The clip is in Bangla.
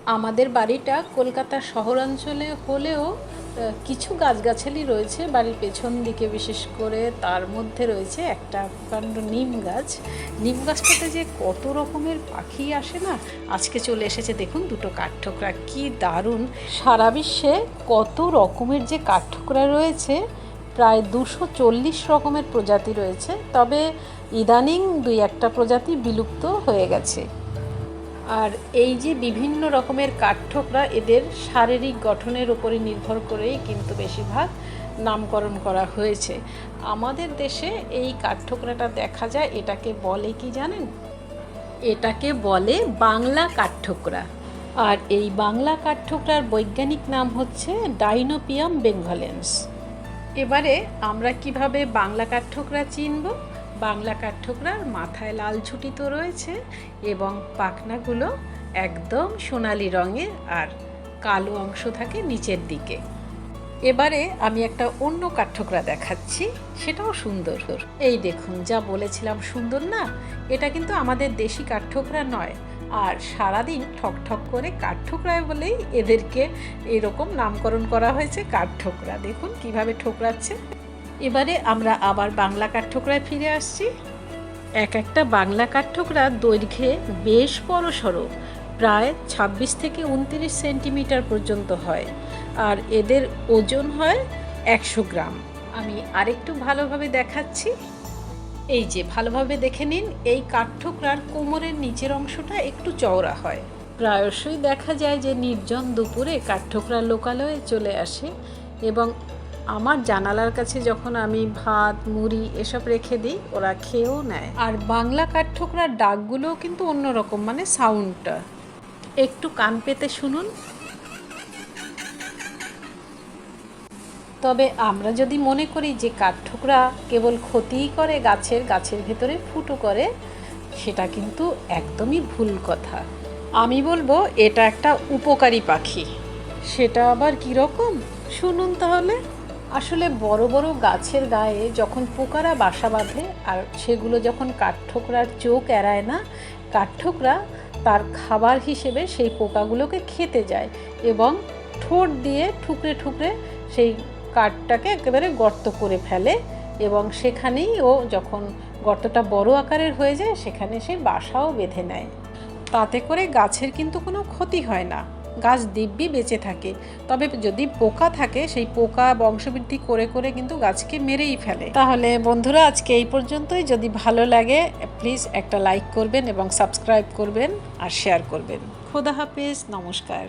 আমাদের বাড়িটা কলকাতার শহরাঞ্চলে হলেও কিছু গাছগাছালি রয়েছে বাড়ির পেছন দিকে, বিশেষ করে তার মধ্যে রয়েছে একটা প্রকাণ্ড নিম গাছ। নিম গাছটাতে যে কত রকমের পাখি আসে না। আজকে চলে এসেছে দেখুন দুটো কাঠঠোকরা, কি দারুণ! সারা বিশ্বে কত রকমের যে কাঠঠোকরা রয়েছে, প্রায় 240 রকমের প্রজাতি রয়েছে, তবে ইদানিং 2-1টা প্রজাতি বিলুপ্ত হয়ে গেছে। আর এই যে বিভিন্ন রকমের কাঠঠোকরা, এদের শারীরিক গঠনের উপরে নির্ভর করেই কিন্তু বেশিরভাগ নামকরণ করা হয়েছে। আমাদের দেশে এই কাঠঠোকরাটা দেখা যায়, এটাকে বলে কি জানেন? এটাকে বলে বাংলা কাঠঠোকরা। আর এই বাংলা কাঠঠোকরার বৈজ্ঞানিক নাম হচ্ছে ডাইনোপিয়াম বেঙ্গলেন্স। এবারে আমরা কিভাবে বাংলা কাঠঠোকরা চিনব? বাংলা কাঠঠোকরার মাথায় লাল ঝুঁটি তো রয়েছে এবং পাখনাগুলো একদম সোনালি রঙের, আর কালো অংশ থাকে নিচের দিকে। এবারে আমি একটা অন্য কাঠঠোকরা দেখাচ্ছি, সেটাও সুন্দর। এই দেখুন, যা বলেছিলাম সুন্দর না? এটা কিন্তু আমাদের দেশি কাঠঠোকরা নয়, আর সারাদিন ঠক ঠক করে কাঠঠোকরায় বলেই এদেরকে এরকম নামকরণ করা হয়েছে কাঠঠোকরা। দেখুন কিভাবে ঠোকরাচ্ছে। এবারে আমরা আবার বাংলা কাঠঠোকরায় ফিরে আসছি। এক একটা বাংলা কাঠঠোকরা দৈর্ঘ্যে বেশ বড়সড়, প্রায় 26 থেকে 29 সেন্টিমিটার পর্যন্ত হয়, আর এদের ওজন হয় 100 গ্রাম। আমি আরেকটু ভালোভাবে দেখাচ্ছি। এই যে ভালোভাবে দেখে নিন, এই কাঠঠোকরার কোমরের নিচের অংশটা একটু চওড়া হয়। প্রায়শই দেখা যায় যে নির্জন দুপুরে কাঠঠোকরা লোকালয়ে চলে আসে এবং আমার জানালার কাছে যখন আমি ভাত মুড়ি এসব রেখে দিই, ওরা খেয়েও নেয়। আর বাংলা কাঠঠোকরার ডাকগুলোও কিন্তু অন্যরকম, মানে সাউন্ডটা একটু কান পেতে শুনুন। তবে আমরা যদি মনে করি যে কাঠঠোকরা কেবল ক্ষতিই করে, গাছের ভেতরে ফুটো করে, সেটা কিন্তু একদমই ভুল কথা। আমি বলবো এটা একটা উপকারী পাখি। সেটা আবার কীরকম শুনুন তাহলে। আসলে বড় বড় গাছের গায়ে যখন পোকারা বাসা বাঁধে, আর সেগুলো যখন কাঠঠোকরার চোখ এড়ায় না, কাঠঠোকরা তার খাবার হিসেবে সেই পোকাগুলোকে খেতে যায় এবং ঠোঁট দিয়ে ঠুকরে ঠুকরে সেই কাঠটাকে একেবারে গর্ত করে ফেলে, এবং সেখানেই ও যখন গর্তটা বড় আকারের হয়ে যায়, সেখানে সে বাসাও বেঁধে নেয়। তাতে করে গাছের কিন্তু কোনো ক্ষতি হয় না, গাছ দিব্যি বেঁচে থাকে। তবে যদি পোকা থাকে, সেই পোকা বংশবৃদ্ধি করে করে কিন্তু গাছকে মেরেই ফেলে। তাহলে বন্ধুরা, আজকে এই পর্যন্তই। যদি ভালো লাগে প্লিজ একটা লাইক করবেন এবং সাবস্ক্রাইব করবেন আর শেয়ার করবেন। খোদা হাফেজ, নমস্কার।